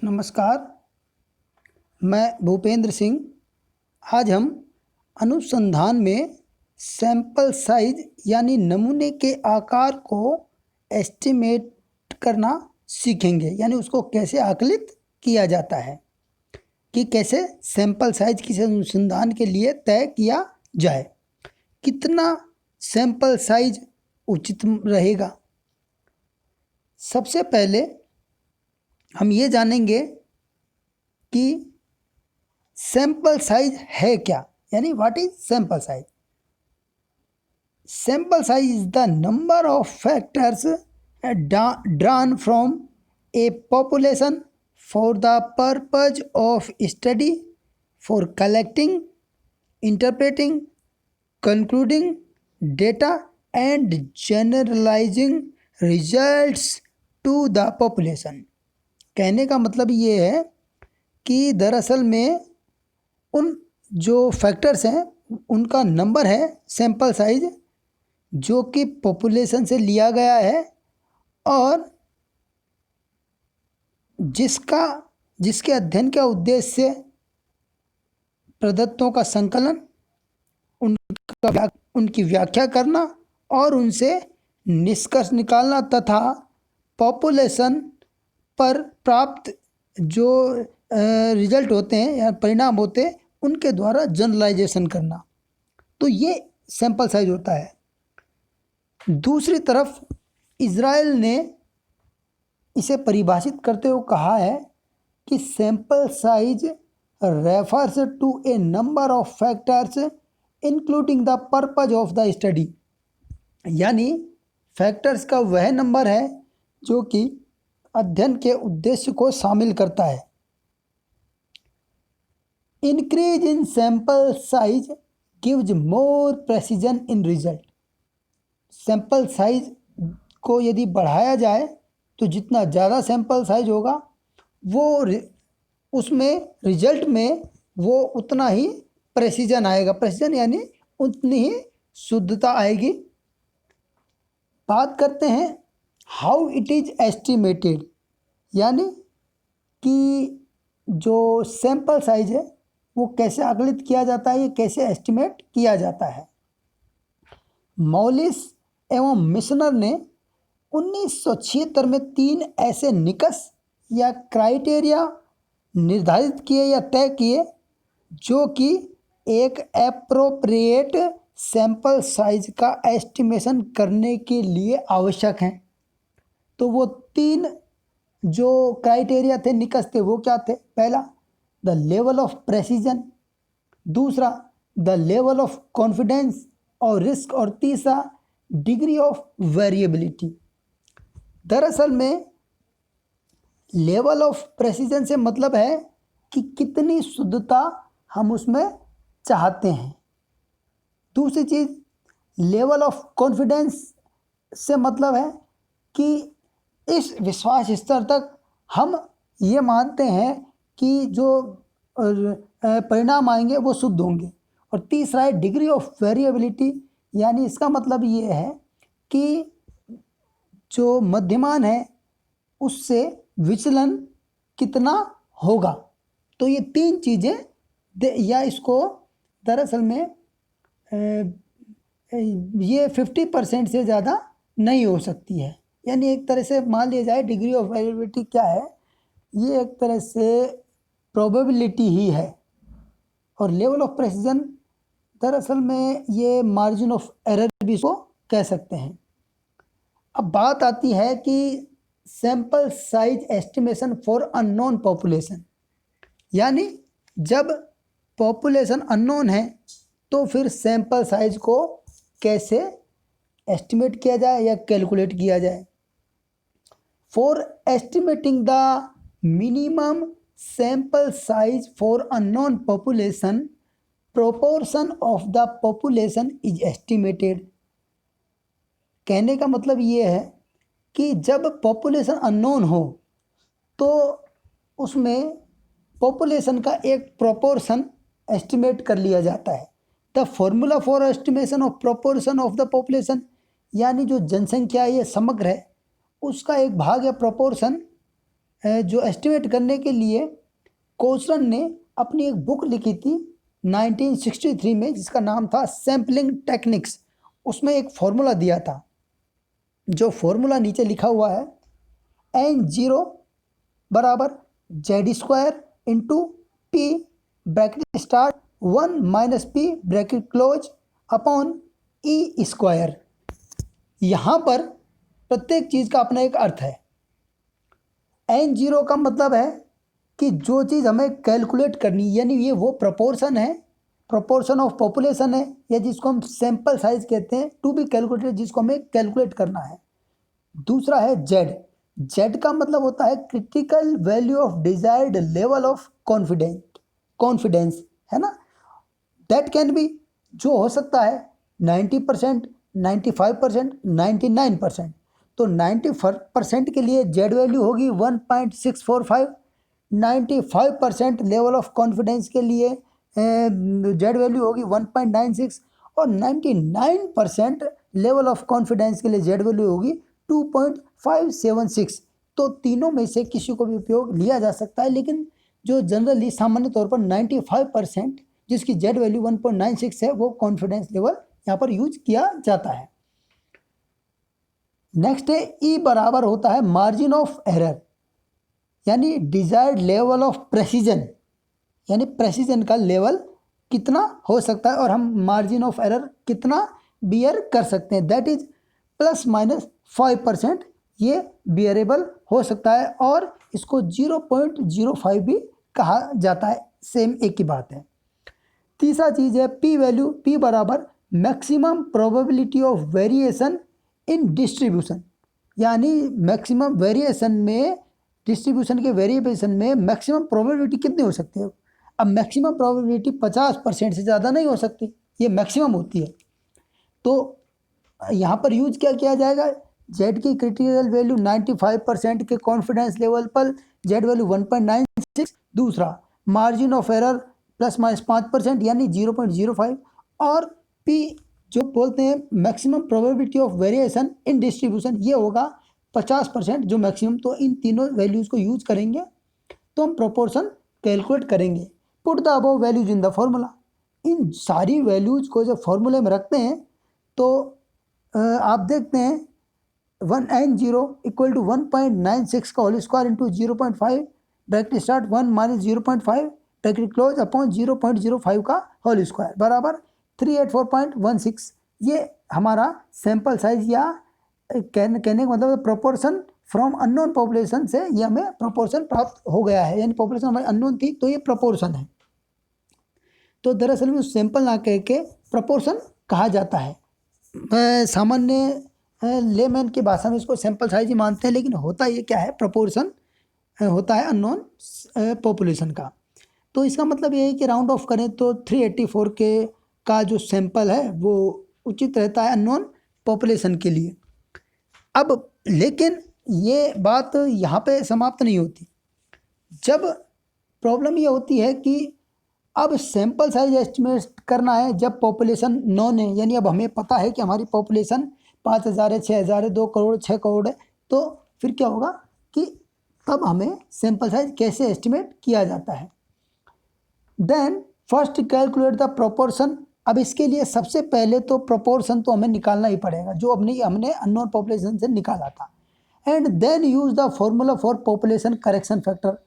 नमस्कार, मैं भूपेंद्र सिंह। आज हम अनुसंधान में सैंपल साइज यानी नमूने के आकार को एस्टिमेट करना सीखेंगे, यानी उसको कैसे आकलित किया जाता है कि कैसे सैंपल साइज किसी अनुसंधान के लिए तय किया जाए, कितना सैंपल साइज उचित रहेगा। सबसे पहले हम ये जानेंगे कि सैंपल साइज है क्या, यानी what is sample size. Sample size is the number of factors drawn from a population for the purpose of study, for collecting, interpreting, concluding data and generalising results to the population. कहने का मतलब ये है कि दरअसल में उन जो फैक्टर्स हैं उनका नंबर है सैंपल साइज, जो कि पॉपुलेशन से लिया गया है और जिसके अध्ययन का उद्देश्य प्रदत्तों का संकलन, उनकी व्याख्या करना और उनसे निष्कर्ष निकालना तथा पॉपुलेशन पर प्राप्त जो रिजल्ट होते हैं या परिणाम होते हैं उनके द्वारा जनरलाइजेशन करना। तो ये सैंपल साइज होता है। दूसरी तरफ इज़राइल ने इसे परिभाषित करते हुए कहा है कि sample size refers to a number of factors including the purpose of the study, यानी फैक्टर्स का वह नंबर है जो कि अध्ययन के उद्देश्य को शामिल करता है। Increase in sample size gives more precision in result. Sample size को यदि बढ़ाया जाए तो जितना ज़्यादा सैंपल साइज होगा वो उसमें रिजल्ट में वो उतना ही प्रेसिजन आएगा। प्रेसिजन यानी उतनी ही शुद्धता आएगी। बात करते हैं हाउ इट इज एस्टिमेटेड, यानी कि जो सैंपल साइज है वो कैसे आकलित किया जाता है, ये कैसे एस्टिमेट किया जाता है। मॉलिस एवं मिशनर ने 1976 में 3 ऐसे निकष या क्राइटेरिया निर्धारित किए या तय किए जो कि एक एप्रोप्रिएट सैंपल साइज का एस्टिमेशन करने के लिए आवश्यक हैं। तो वो 3 जो क्राइटेरिया थे, निकष थे, वो क्या थे? पहला, द लेवल ऑफ प्रेसिजन, दूसरा द लेवल ऑफ कॉन्फिडेंस और रिस्क, और तीसरा डिग्री ऑफ वेरिएबिलिटी। दरअसल में लेवल ऑफ प्रेसिजन से मतलब है कि कितनी शुद्धता हम उसमें चाहते हैं। दूसरी चीज़ लेवल ऑफ कॉन्फिडेंस से मतलब है कि इस विश्वास स्तर तक हम ये मानते हैं कि जो परिणाम आएंगे वो शुद्ध होंगे। और तीसरा है डिग्री ऑफ वेरिएबिलिटी, यानी इसका मतलब ये है कि जो मध्यमान है उससे विचलन कितना होगा। तो ये 3 चीज़ें या इसको दरअसल में ये 50% से ज़्यादा नहीं हो सकती है। यानी एक तरह से मान लिया जाए डिग्री ऑफ वेरिएबिलिटी क्या है, ये एक तरह से प्रोबेबिलिटी ही है। और लेवल ऑफ प्रेसिजन दरअसल में ये मार्जिन ऑफ एरर भी इसको कह सकते हैं। अब बात आती है कि sample size estimation for unknown population, यानी जब पॉपुलेशन अननोन है तो फिर सैंपल साइज को कैसे एस्टिमेट किया जाए या कैलकुलेट किया जाए। For estimating the minimum sample size for unknown population, proportion of the population is estimated. कहने का मतलब ये है कि जब पॉपुलेशन अननोन हो तो उसमें पॉपुलेशन का एक प्रोपोर्शन एस्टिमेट कर लिया जाता है। The formula for estimation of proportion of the population, यानी जो जनसंख्या ये समग्र है उसका एक भाग या प्रोपोर्शन जो एस्टिमेट करने के लिए कोचरन ने अपनी एक बुक लिखी थी 1963 में, जिसका नाम था सैम्पलिंग टेक्निक्स। उसमें एक फॉर्मूला दिया था, जो फॉर्मूला नीचे लिखा हुआ है, N0 बराबर Z² into P bracket start 1 minus P bracket close upon E²। यहाँ पर प्रत्येक चीज़ का अपना एक अर्थ है। N0 का मतलब है कि जो चीज़ हमें कैलकुलेट करनी, यानी ये वो प्रोपोर्शन है, प्रोपोर्शन ऑफ पॉपुलेशन है, या जिसको हम सैंपल साइज कहते हैं, टू बी कैलकुलेटेड, जिसको हमें कैलकुलेट करना है। दूसरा है Z का मतलब होता है critical value of desired level of confidence, है ना। दैट कैन बी, जो हो सकता है 90%, 95%, 99%। तो 90% के लिए Z वैल्यू होगी 1.645, 95% लेवल ऑफ कॉन्फिडेंस के लिए Z वैल्यू होगी 1.96, और 99% लेवल ऑफ कॉन्फिडेंस के लिए Z वैल्यू होगी 2.576। तो तीनों में से किसी को भी उपयोग लिया जा सकता है, लेकिन जो जनरली सामान्य तौर पर 95% जिसकी Z वैल्यू 1.96 है, वो कॉन्फिडेंस लेवल यहाँ पर यूज किया जाता है। नेक्स्ट है E बराबर होता है मार्जिन ऑफ एरर, यानी डिजायर्ड लेवल ऑफ प्रेसिजन, यानी प्रेसिजन का लेवल कितना हो सकता है और हम मार्जिन ऑफ एरर कितना बियर कर सकते हैं। दैट इज ±5%, ये बियरेबल हो सकता है, और इसको 0.05 भी कहा जाता है, सेम एक ही बात है। तीसरा चीज़ है P वैल्यू, P बराबर maximum probability of variation in distribution, यानी मैक्सिमम वेरिएशन में, डिस्ट्रीब्यूशन के वेरिएशन में मैक्सिमम प्रोबेबिलिटी कितनी हो सकती है। अब मैक्सिमम प्रोबेबिलिटी 50% से ज़्यादा नहीं हो सकती, ये मैक्सिमम होती है। तो यहाँ पर यूज क्या किया जाएगा, Z की क्रिटिकल वैल्यू 95% के कॉन्फिडेंस लेवल पर Z वैल्यू 1.96, दूसरा मार्जिन ऑफ एरर ±5% यानी 0.05, और P जो बोलते हैं maximum probability of variation in distribution, ये होगा 50% जो मैक्सिमम। तो इन तीनों वैल्यूज़ को यूज करेंगे तो हम प्रोपोर्शन कैलकुलेट करेंगे। Put the above values in the formula, इन सारी वैल्यूज़ को जब फॉर्मूले में रखते हैं तो आप देखते हैं 1N0 इक्वल टू 1.96 का whole square into 0.5 bracket start 1 minus 0.5 bracket close upon 0.05 का होल स्क्वायर बराबर 384.16। ये हमारा सैंपल साइज, या कहने का मतलब प्रोपोर्शन फ्रॉम अननोन पॉपुलेशन से ये हमें प्रोपोर्शन प्राप्त हो गया है, यानी पॉपुलेशन हमारी अननोन थी तो ये प्रोपोर्शन है। तो दरअसल में सैंपल ना कह के प्रोपोर्शन कहा जाता है। सामान्य लेमैन की भाषा में इसको सैंपल साइज ही मानते हैं, लेकिन होता ये क्या है, प्रोपोर्शन होता है अननोन पॉपुलेशन का। तो इसका मतलब ये है कि राउंड ऑफ करें तो 384 का जो सैंपल है वो उचित रहता है अननोन पॉपुलेशन के लिए। अब लेकिन ये बात यहाँ पे समाप्त नहीं होती। जब प्रॉब्लम ये होती है कि अब सैंपल साइज एस्टिमेट करना है जब पॉपुलेशन नॉन है, यानी अब हमें पता है कि हमारी पॉपुलेशन 5,000 है, 6,000 है, 2 करोड़, 6 करोड़ है, तो फिर क्या होगा कि तब हमें सैंपल साइज कैसे एस्टिमेट किया जाता है। Then first calculate the proportion. अब इसके लिए सबसे पहले तो प्रोपोर्शन तो हमें निकालना ही पड़ेगा जो हमने अननोन पॉपुलेशन से निकाला था, and then use the formula for population correction factor.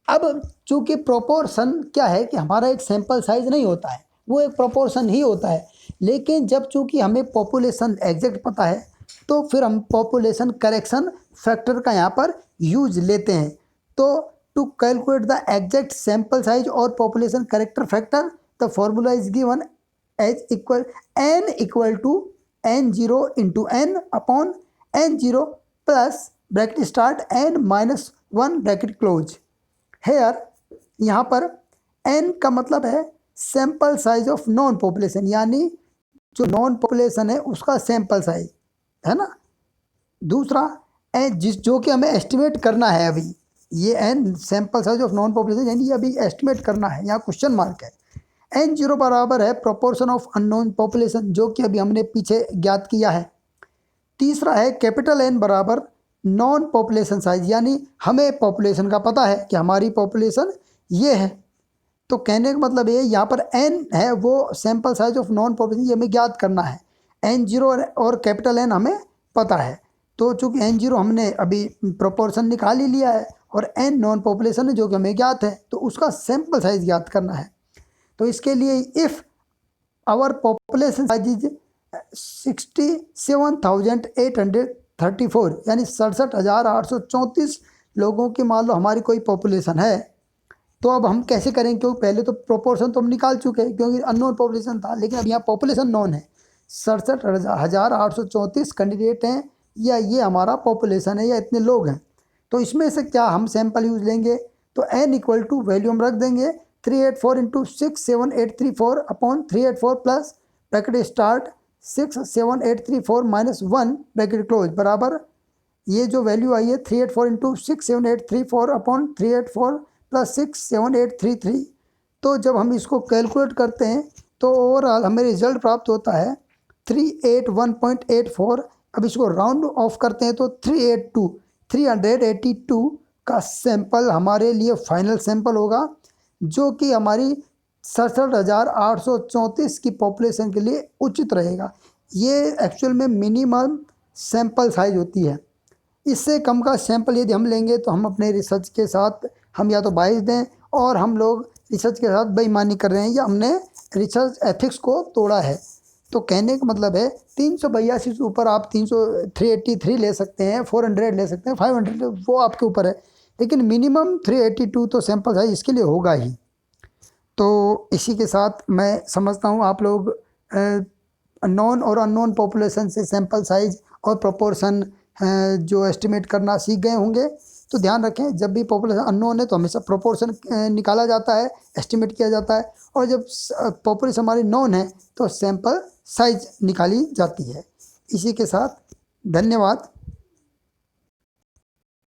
अब चूंकि प्रोपोर्शन क्या है कि हमारा एक सैंपल साइज नहीं होता है, वो एक प्रोपोर्शन ही होता है, लेकिन जब चूंकि हमें पॉपुलेशन एग्जैक्ट पता है तो फिर हम पॉपुलेशन करेक्शन फैक्टर का यहाँ पर यूज लेते हैं। तो to calculate the exact sample size और population correction factor the formula is given as equal n equal to N0 into n upon N0 plus bracket start n minus 1 bracket close. Here यहाँ पर n का मतलब है sample size of non population, यानी जो non population है उसका sample size है ना। दूसरा जो कि हमें एस्टिमेट करना है, अभी ये n sample size of non population, यानी ये अभी एस्टिमेट करना है, यहाँ क्वेश्चन मार्क है। N0 बराबर है प्रोपोर्शन ऑफ अननोन पॉपुलेशन, जो कि अभी हमने पीछे ज्ञात किया है। तीसरा है कैपिटल N बराबर नॉन पॉपुलेशन साइज, यानी हमें पॉपुलेशन का पता है कि हमारी पॉपुलेशन ये है। तो कहने का मतलब ये यहाँ पर n है वो sample size of non population, ये हमें ज्ञात करना है। n0 और कैपिटल N हमें पता है, तो चूँकि n0 हमने अभी प्रोपोर्शन निकाल ही लिया है और n नॉन पॉपुलेशन है जो कि हमें ज्ञात है, तो उसका सैंपल साइज ज्ञात करना है। तो इसके लिए if our population size is 67,834 यानी 67,834 लोगों की मान लो हमारी कोई पॉपुलेशन है, तो अब हम कैसे करें, क्योंकि पहले तो प्रोपोर्शन तो हम निकाल चुके हैं क्योंकि अननोन पॉपुलेशन था, लेकिन अब यहाँ पॉपुलेशन नॉन है। 67,834 कैंडिडेट हैं या ये हमारा पॉपुलेशन है या इतने लोग हैं। तो इसमें से क्या हम सैंपल यूज लेंगे, तो n इक्वल टू वैल्यू हम रख देंगे 384 into 67834 upon 384 plus bracket start 67834 minus 1 bracket close बराबर ये जो वैल्यू आई है 384 इंटू 67834 अपॉन 384 प्लस 67833। तो जब हम इसको कैलकुलेट करते हैं तो ओवरऑल हमें रिजल्ट प्राप्त होता है 381.84। अब इसको राउंड ऑफ करते हैं तो 382 का सैंपल हमारे लिए फाइनल सैंपल होगा, जो कि हमारी 67,834 की पॉपुलेशन के लिए उचित रहेगा। ये एक्चुअल में मिनिमम सैंपल साइज होती है। इससे कम का सैंपल यदि हम लेंगे तो हम अपने रिसर्च के साथ हम या तो बाइस दें और हम लोग रिसर्च के साथ बेईमानी कर रहे हैं या हमने रिसर्च एथिक्स को तोड़ा है। तो कहने का मतलब है 382 से ऊपर आप 383 ले सकते हैं, 400 ले सकते हैं, 500 वो आपके ऊपर है, लेकिन मिनिमम 382 तो सैंपल साइज इसके लिए होगा ही। तो इसी के साथ मैं समझता हूँ आप लोग नॉन और अननोन पॉपुलेशन से सैंपल साइज और प्रोपोर्शन जो एस्टिमेट करना सीख गए होंगे। तो ध्यान रखें, जब भी पॉपुलेशन अननोन है तो हमेशा प्रोपोर्शन निकाला जाता है, एस्टिमेट किया जाता है, और जब पॉपुलेशन हमारी नॉन है तो सैंपल साइज निकाली जाती है। इसी के साथ धन्यवाद।